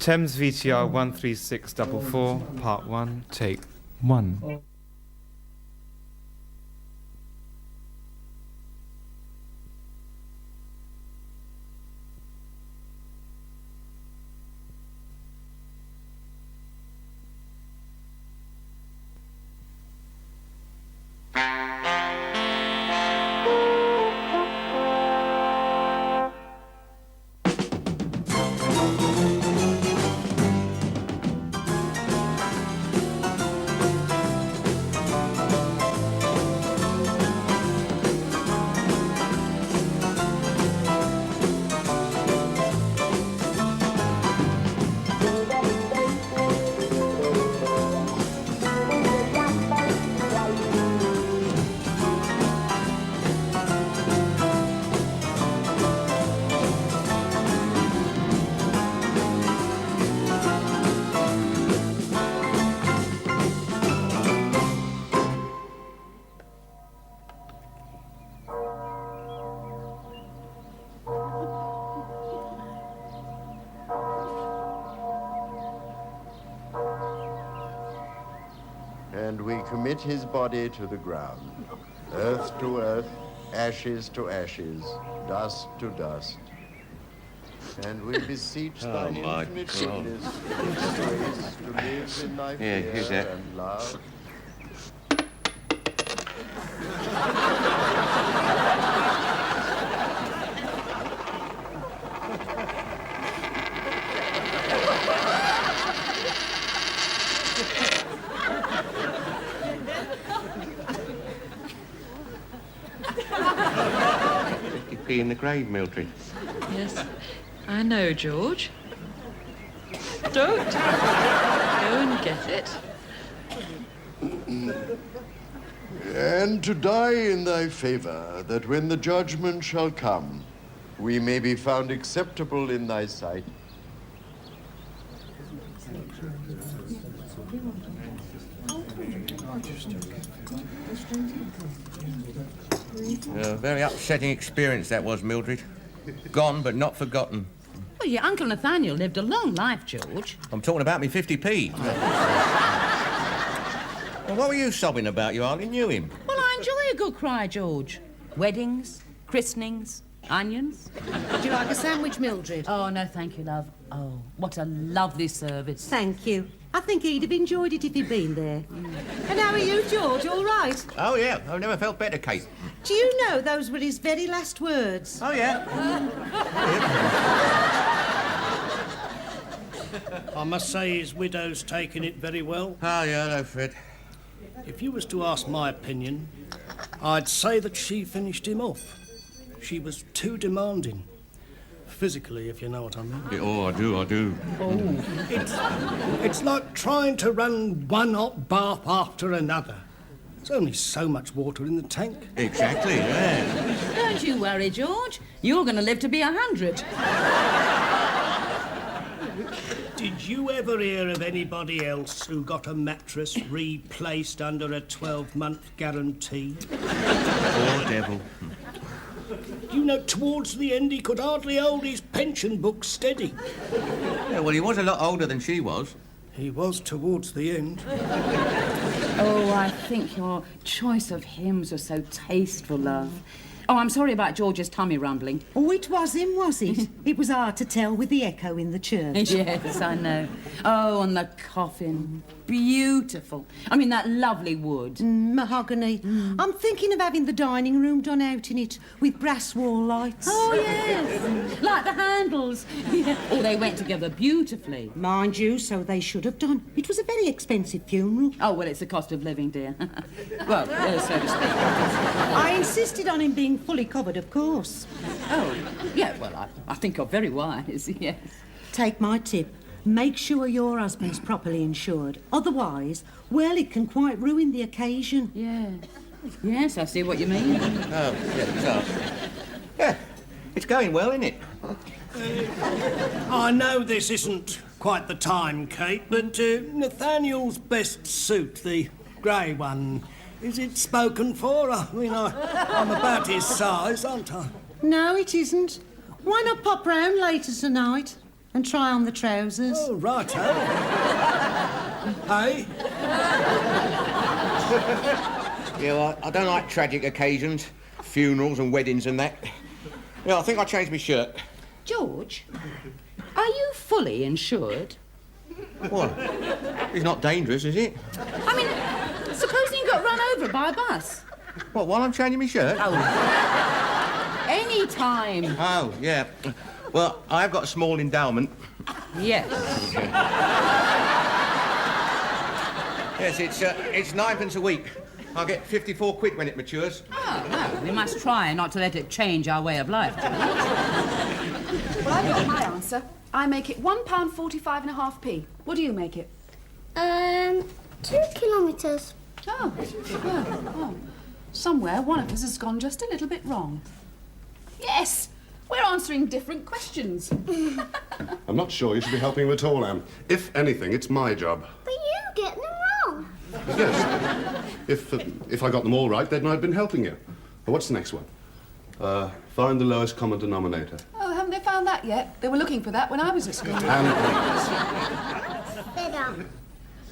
Thames VTR 13644, Part 1, Take 1. And we commit his body to the ground, earth to earth, ashes to ashes, dust to dust. And we beseech thine infinite goodness, grace to live in thy fear and love. In the grave, Mildred. Yes, I know, George. Don't. Go and get it. And to die in thy favour, that when the judgment shall come, we may be found acceptable in thy sight. A very upsetting experience that was, Mildred. Gone, but not forgotten. Well, your Uncle Nathaniel lived a long life, George. I'm talking about me 50p. Well, what were you sobbing about? You hardly knew him. Well, I enjoy a good cry, George. Weddings, christenings, onions. Would you like a sandwich, Mildred? Oh, no, thank you, love. Oh, what a lovely service. Thank you. I think he'd have enjoyed it if he'd been there. And how are you, George? All right? Oh, yeah. I've never felt better, Kate. Do you know those were his very last words? Oh, yeah. I must say his widow's taken it very well. Oh, yeah, no, Fred. If you was to ask my opinion, I'd say that she finished him off. She was too demanding. Physically, if you know what I mean. Yeah, oh, I do. Oh, it's like trying to run one hot bath after another. There's only so much water in the tank. Exactly, yeah. Don't you worry, George. You're going to live to be 100. Did you ever hear of anybody else who got a mattress replaced under a 12-month guarantee? Poor devil. You know, towards the end, he could hardly hold his pension book steady. Yeah, well, he was a lot older than she was. He was towards the end. Oh, I think your choice of hymns was so tasteful, love. Oh, I'm sorry about George's tummy rumbling. Oh, it was him, was it? It was hard to tell with the echo in the church. Yes, I know. Oh, and the coffin. Beautiful. I mean, that lovely wood. Mahogany. I'm thinking of having the dining room done out in it with brass wall lights. Oh, yes. Like the handles. Yeah. Oh, they went together beautifully. Mind you, so they should have done. It was a very expensive funeral. Oh, well, it's the cost of living, dear. Well, so to speak. I insisted on him being fully covered, of course. Oh, yeah, well, I think you're very wise, yes. Take my tip. Make sure your husband's properly insured. Otherwise, well, it can quite ruin the occasion. Yeah. Yes, I see what you mean. Oh, yeah, so. Yeah, it's going well, isn't it? I know this isn't quite the time, Kate, but Nathaniel's best suit, the grey one, is it spoken for? I mean, I'm about his size, aren't I? No, it isn't. Why not pop round later tonight? And try on the trousers. Oh, righto. Hey? Yeah, well, I don't like tragic occasions, funerals and weddings and that. Yeah, I think I'll change my shirt. George, are you fully insured? What? It's not dangerous, is it? I mean, supposing you got run over by a bus? What, while I'm changing my shirt? Oh. Any time. Oh, yeah. Well, I've got a small endowment. Yes. Yes, it's 9p a week. I'll get 54 quid when it matures. Oh, no, we must try not to let it change our way of life. Well, I've got my answer. I make it £1.45.5p. What do you make it? 2 kilometres. Oh, oh. Somewhere one of us has gone just a little bit wrong. Yes, we're answering different questions. I'm not sure you should be helping him at all, Anne. If anything, it's my job. But you get them wrong. Yes. If I got them all right, then I'd been helping you. Well, what's the next one? Find the lowest common denominator. Oh, haven't they found that yet? They were looking for that when I was at school. And Fed up.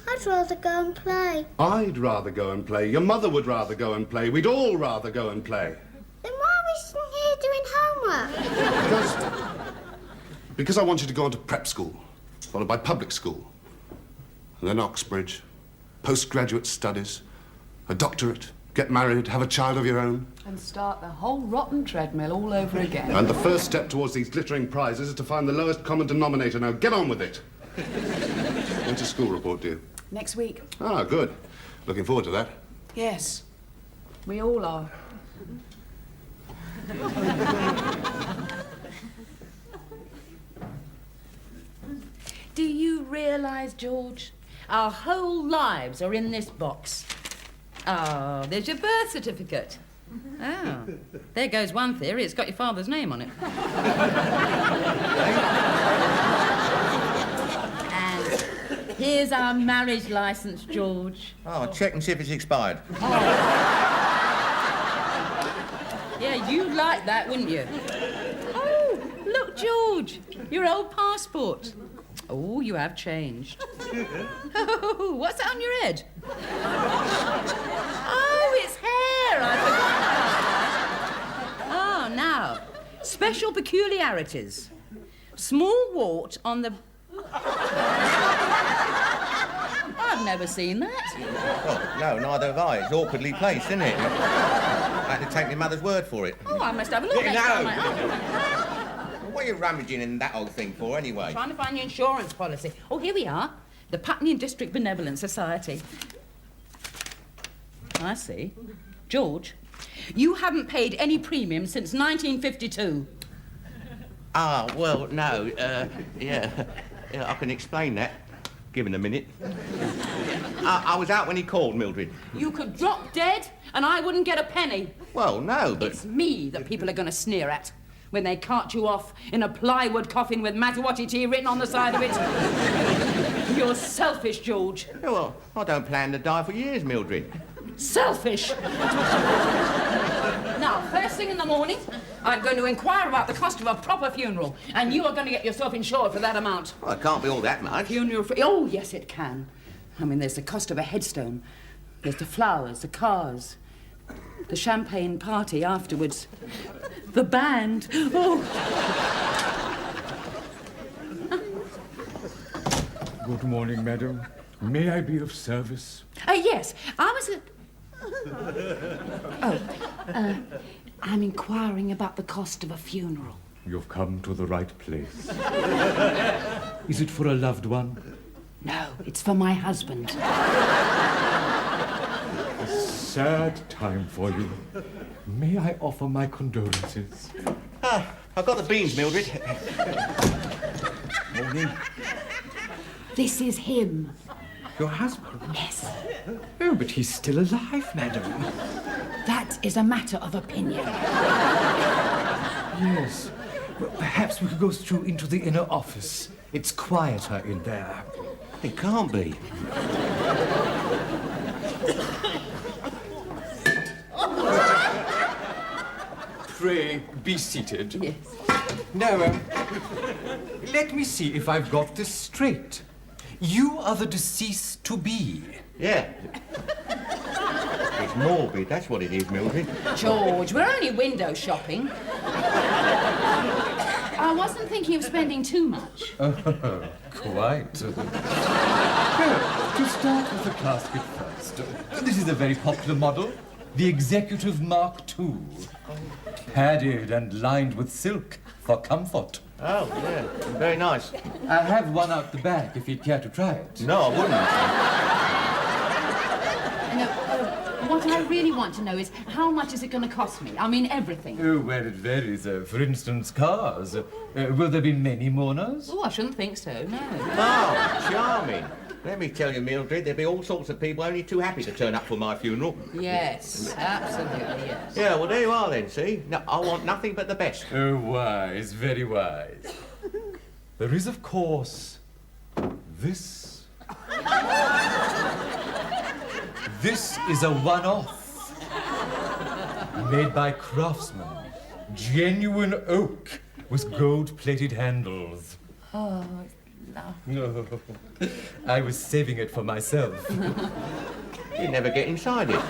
I'd rather go and play. I'd rather go and play. Your mother would rather go and play. We'd all rather go and play. Then why are we sitting here doing homework? Because I want you to go on to prep school, followed by public school, and then Oxbridge, postgraduate studies, a doctorate, get married, have a child of your own. And start the whole rotten treadmill all over again. And the first step towards these glittering prizes is to find the lowest common denominator. Now, get on with it. When's your school report due? Next week. Ah, good. Looking forward to that. Yes, we all are. Do you realise, George, our whole lives are in this box? Oh, there's your birth certificate. Oh, there goes one theory. It's got your father's name on it. And here's our marriage licence, George. Oh, I'll check and see if it's expired. Yeah, you'd like that, wouldn't you? Oh, look, George, your old passport. Oh, you have changed. Oh, what's that on your head? Oh, it's hair. I forgot. Oh, now, special peculiarities. Small wart on the... I've never seen that. Oh, no, neither have I. It's awkwardly placed, isn't it? I had to take my mother's word for it. Oh, I must have a look next time. What are you rummaging in that old thing for, anyway? Trying to find your insurance policy. Oh, here we are. The Putney and District Benevolent Society. I see. George, you haven't paid any premium since 1952. Ah, well, no, yeah, I can explain that, given a minute. I was out when he called, Mildred. You could drop dead and I wouldn't get a penny. Well, no, but... It's me that people are going to sneer at when they cart you off in a plywood coffin with Matawati tea written on the side of it. You're selfish, George. Yeah, well, I don't plan to die for years, Mildred. Selfish! Now, first thing in the morning, I'm going to inquire about the cost of a proper funeral, and you are going to get yourself insured for that amount. Well, it can't be all that much. Funeral free... Oh, yes, it can. I mean, there's the cost of a headstone. There's the flowers, the cars, the champagne party afterwards, the band. Oh! Good morning, madam. May I be of service? Yes, I was at... I'm inquiring about the cost of a funeral. You've come to the right place. Is it for a loved one? No, it's for my husband. A sad time for you. May I offer my condolences? Ah, I've got the beans, Mildred. Morning. This is him. Your husband? Yes. Oh, but he's still alive, madam. That is a matter of opinion. Yes. Well, perhaps we could go through into the inner office. It's quieter in there. It can't be. Pray, be seated. Yes. Now, let me see if I've got this straight. You are the deceased to be. Yeah. It's morbid, that's what it is, Mildred. George, we're only window shopping. I wasn't thinking of spending too much. Quite. Well, to start with the casket first, this is a very popular model, the Executive Mark II. Padded and lined with silk for comfort. Oh, yeah, very nice. I have one out the back if you'd care to try it. No, I wouldn't. No, what I really want to know is how much is it going to cost me? I mean, everything. Oh, well, it varies. For instance, cars. Will there be many mourners? Oh, I shouldn't think so, no. Oh, charming. Let me tell you, Mildred, there'll be all sorts of people only too happy to turn up for my funeral. Yes, absolutely, yes. Yeah, well, there you are then, see? No, I want nothing but the best. Oh, wise, very wise. There is, of course, this. This is a one-off. Made by craftsmen. Genuine oak with gold-plated handles. Oh, no. I was saving it for myself. You never get inside it.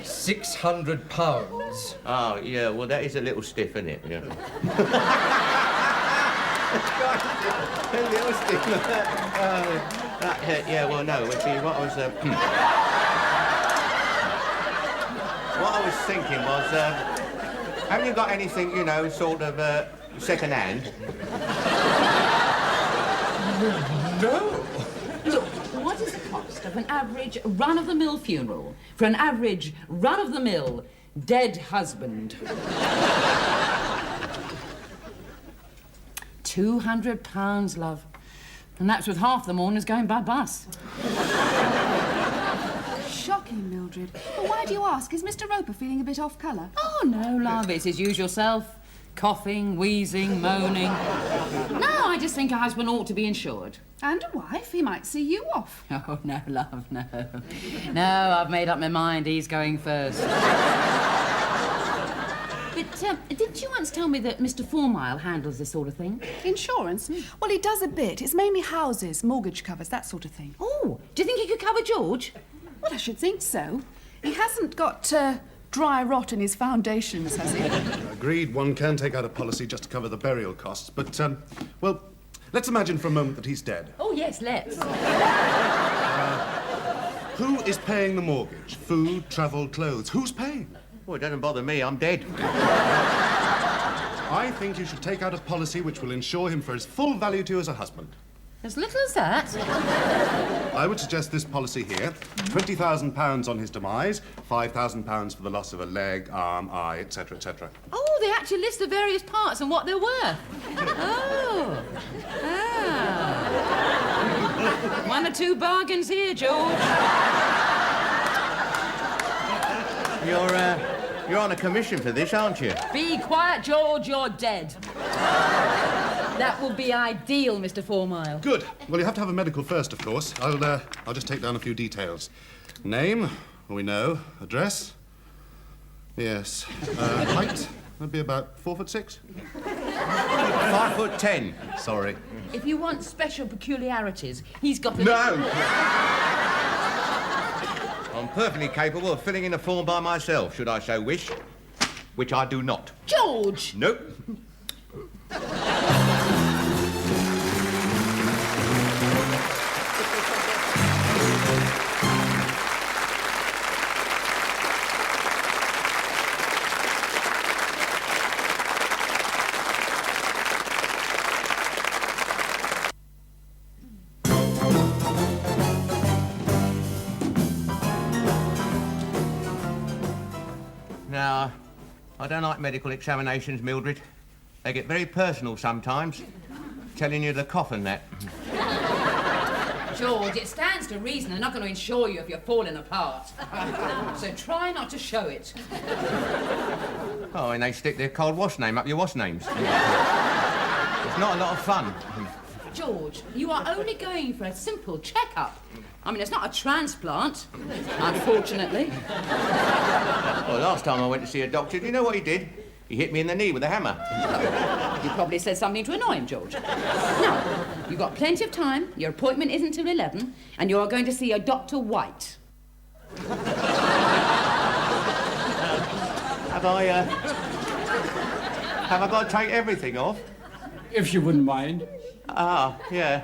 £600. Oh, yeah, well, that is a little stiff, isn't it? Yeah. A little stiff. Yeah, well, no, see, what I was thinking was, haven't you got anything, you know, sort of, second-hand? No. Look, what is the cost of an average run-of-the-mill funeral for an average run-of-the-mill dead husband? £200, love. And that's with half the mourners going by bus. Shocking, Mildred. But why do you ask? Is Mr. Roper feeling a bit off colour? Oh, no, love, it's his usual self. Coughing, wheezing, moaning. No, I just think a husband ought to be insured. And a wife. He might see you off. Oh, no, love, no. No, I've made up my mind. He's going first. But didn't you once tell me that Mr. Fourmile handles this sort of thing? Insurance? Well, he does a bit. It's mainly houses, mortgage covers, that sort of thing. Oh, do you think he could cover George? Well, I should think so. He hasn't got dry rot in his foundations, has he? Agreed, one can take out a policy just to cover the burial costs, but, well, let's imagine for a moment that he's dead. Oh, yes, let's. Who is paying the mortgage? Food, travel, clothes. Who's paying? Well, it doesn't bother me, I'm dead. I think you should take out a policy which will insure him for his full value to you as a husband. As little as that? I would suggest this policy here. £20,000 on his demise, £5,000 for the loss of a leg, arm, eye, etc., etc. Oh, they actually list the various parts and what they're worth. Oh. Ah. One or two bargains here, George. You're on a commission for this, aren't you? Be quiet, George, you're dead. That will be ideal, Mr. Fourmile. Good. Well, you have to have a medical first, of course. I'll just take down a few details. Name, well, we know. Address? Yes. Height? That'd be about 4'6". 5'10". Sorry. If you want special peculiarities, he's got a... No! I'm perfectly capable of filling in a form by myself, should I so wish. Which I do not. George! Nope. Now, I don't like medical examinations, Mildred. They get very personal sometimes, telling you the cough and that. George, it stands to reason they're not going to insure you if you're falling apart. So try not to show it. Oh, and they stick their cold wash name up your wash names. It's not a lot of fun. George, you are only going for a simple check-up. I mean, it's not a transplant, unfortunately. Well, last time I went to see a doctor, do you know what he did? He hit me in the knee with a hammer. You probably said something to annoy him, George. Now, you've got plenty of time. Your appointment isn't till 11, and you're going to see a Dr. White. Have I got to take everything off? If you wouldn't mind. Ah, yeah.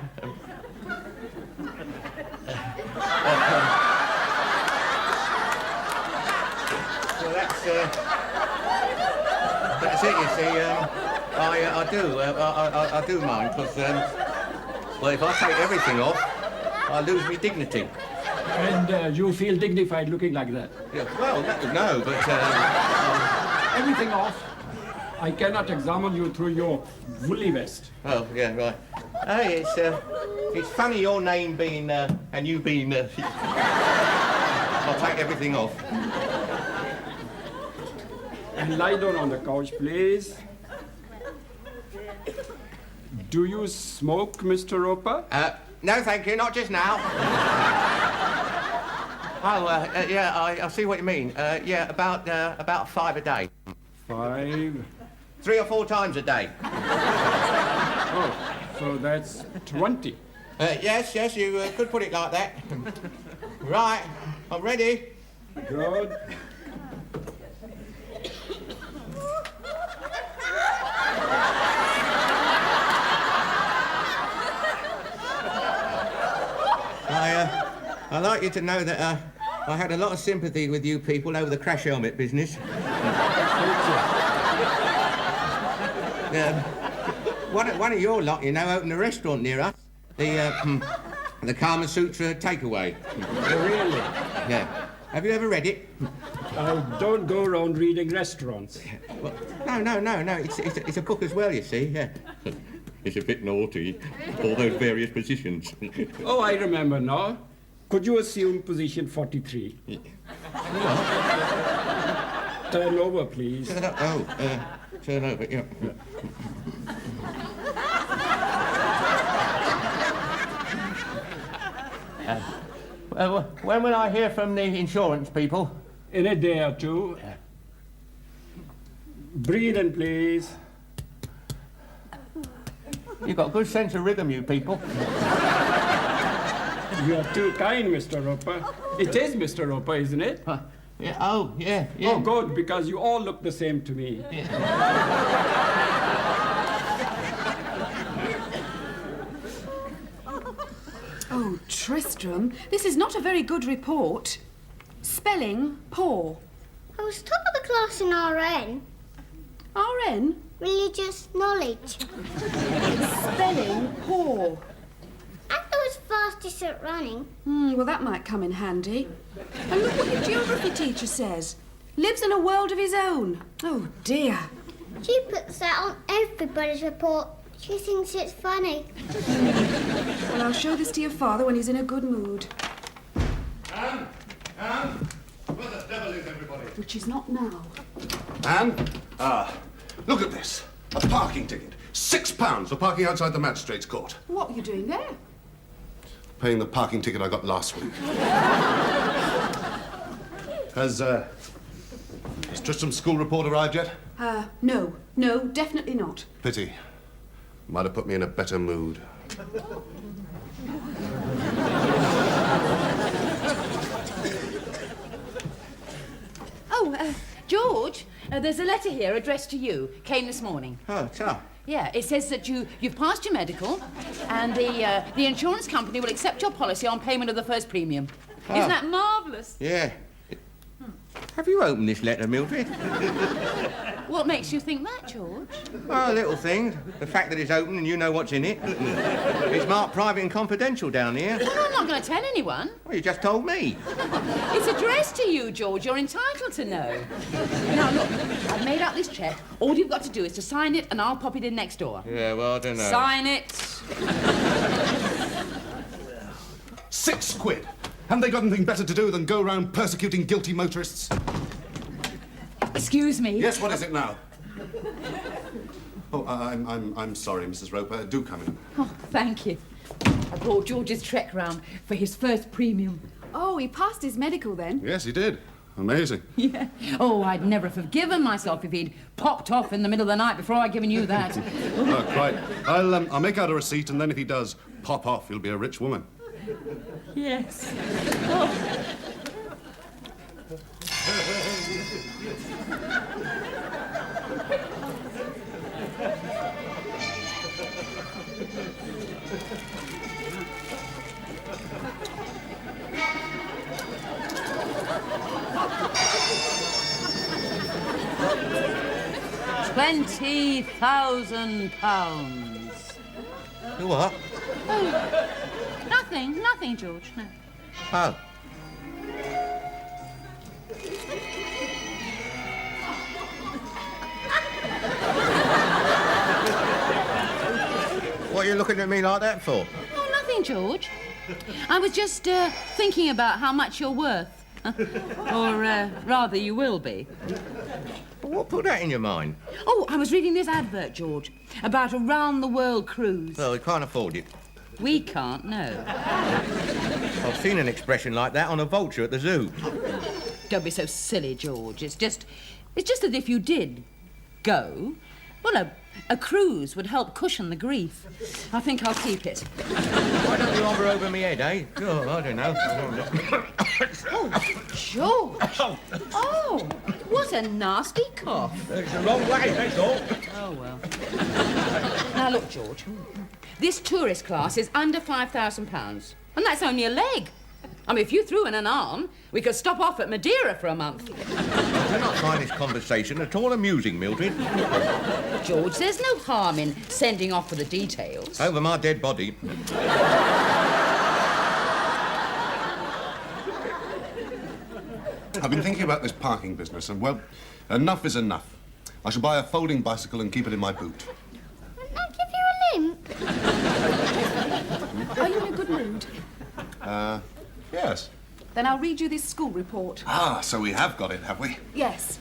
Well, that's it, you see. I do mind, because, well, if I take everything off, I lose my dignity. And you feel dignified looking like that? Yeah, well, no, but... Everything off. I cannot examine you through your woolly vest. Oh, yeah, right. Hey, it's funny your name being, and you being, I'll take everything off. And lie down on the couch, please. Do you smoke, Mr. Roper? No, thank you, not just now. Yeah, I see what you mean. Yeah, about 5 a day. 5? 3 or 4 times a day. Oh, so that's 20. Yes, you could put it like that. Right, I'm ready. Good. I'd like you to know that I had a lot of sympathy with you people over the crash helmet business. One of your lot, you know, opened a restaurant near us. The Kama Sutra takeaway. Really? Yeah. Have you ever read it? I don't go around reading restaurants. Well, no. It's a book as well, you see. Yeah. It's a bit naughty, all those various positions. Oh, I remember now. Could you assume position 43? Yeah. Turn over, please. Turn over, yeah. When will I hear from the insurance people? In a day or two. Breathe in, please. You've got a good sense of rhythm, you people. You are too kind, Mr. Roper. It is Mr. Roper, isn't it? Yeah. Oh, yeah. Oh, good, because you all look the same to me. Yeah. Oh, Tristram, this is not a very good report. Spelling, poor. I was top of the class in RN. RN? Religious knowledge. Spelling, poor. And I was fastest at running. Well, that might come in handy. And look what your geography teacher says. Lives in a world of his own. Oh, dear. She puts that on everybody's report. She thinks it's funny. Well, I'll show this to your father when he's in a good mood. Anne, where the devil is everybody? Which is not now. Anne, look at this. A parking ticket. £6 for parking outside the magistrate's court. What are you doing there? Paying the parking ticket I got last week. Has Tristram's school report arrived yet? No, definitely not. Pity. Might have put me in a better mood. Oh, George, there's a letter here addressed to you. Came this morning. Oh, so. Yeah, it says that you've passed your medical, and the insurance company will accept your policy on payment of the first premium. Isn't that marvellous? Yeah. Have you opened this letter, Mildred? What makes you think that, George? Oh, little things. The fact that it's open and you know what's in it. It's marked private and confidential down here. Well, I'm not going to tell anyone. Well, you just told me. It's addressed to you, George. You're entitled to know. Now, look, I've made out this cheque. All you've got to do is to sign it, and I'll pop it in next door. Yeah, well, I don't know. Sign it. £6. Haven't they got anything better to do than go around persecuting guilty motorists? Excuse me? Yes, what is it now? Oh, I'm sorry, Mrs. Roper. Do come in. Oh, thank you. I brought George's trek round for his first premium. Oh, he passed his medical then? Yes, he did. Amazing. Yeah. Oh, I'd never have forgiven myself if he'd popped off in the middle of the night before I'd given you that. Oh, quite. I'll make out a receipt, and then if he does pop off, you'll be a rich woman. Yes. Oh. 20,000 pounds. What? Oh, nothing, George, no. Oh. What are you looking at me like that for? Oh, nothing, George. I was just thinking about how much you're worth. Or rather, you will be. What put that in your mind? Oh, I was reading this advert, George, about a round-the-world cruise. Well, we can't afford it. We can't, no. I've seen an expression like that on a vulture at the zoo. Don't be so silly, George. It's just that if you did go, well, a cruise would help cushion the grief. I think I'll keep it. Why don't you hover over me head, eh? Oh, I don't know. Oh, George! Oh, what a nasty cough. It's the wrong way, that's all. Oh, well. Now, look, George. This tourist class is under £5,000, and that's only a leg. I mean, if you threw in an arm, we could stop off at Madeira for a month. I do not find this conversation at all amusing, Mildred. George, there's no harm in sending off for the details. Over my dead body. I've been thinking about this parking business, and, well, enough is enough. I shall buy a folding bicycle and keep it in my boot. Can I give you a limp? Are you in a good mood? Yes. Then I'll read you this school report. Ah, so we have got it, have we? Yes.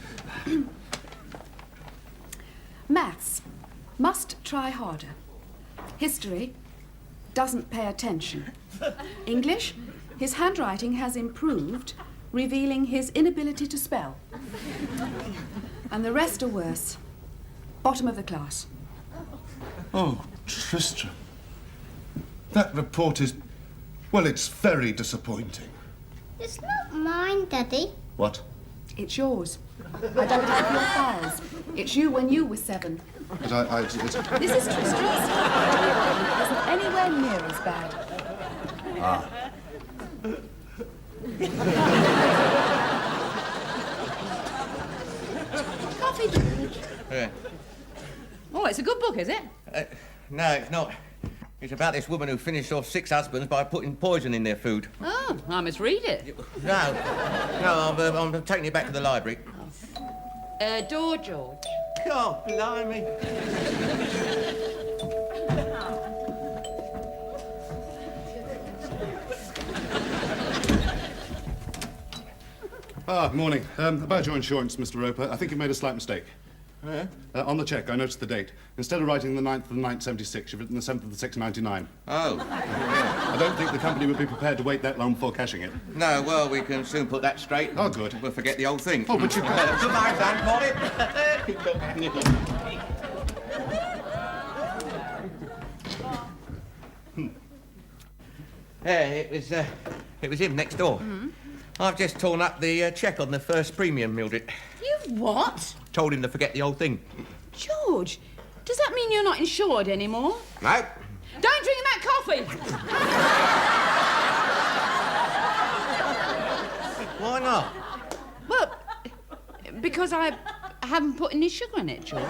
Maths. Must try harder. History. Doesn't pay attention. English. His handwriting has improved, revealing his inability to spell. And the rest are worse. Bottom of the class. Oh, Tristram. That report is... well, it's very disappointing. It's not mine, Daddy. What? It's yours. I don't have your files. It's you when you were 7. But This is Tristram's. It isn't anywhere near as bad. Ah. Coffee, George. Yeah. Oh, it's a good book, is it? No, it's not. It's about this woman who finished off 6 husbands by putting poison in their food. Oh, I must read it. No, I'm taking it back to the library. Door, George. God, blimey. Morning. About your insurance, Mr. Roper, I think you made a slight mistake. Yeah? On the cheque, I noticed the date. Instead of writing the 9th of the 9th, 76, you've written the 7th of the 6th, 99. Oh. I don't think the company would be prepared to wait that long before cashing it. No, well, we can soon put that straight. Oh, good. We'll forget the old thing. Oh, but you... Goodbye, Dan, it was him next door. Mm. I've just torn up the cheque on the first premium, Mildred. You've what? Told him to forget the old thing. George, does that mean you're not insured anymore? No. Don't drink that coffee! Why not? Well, because I haven't put any sugar in it, George.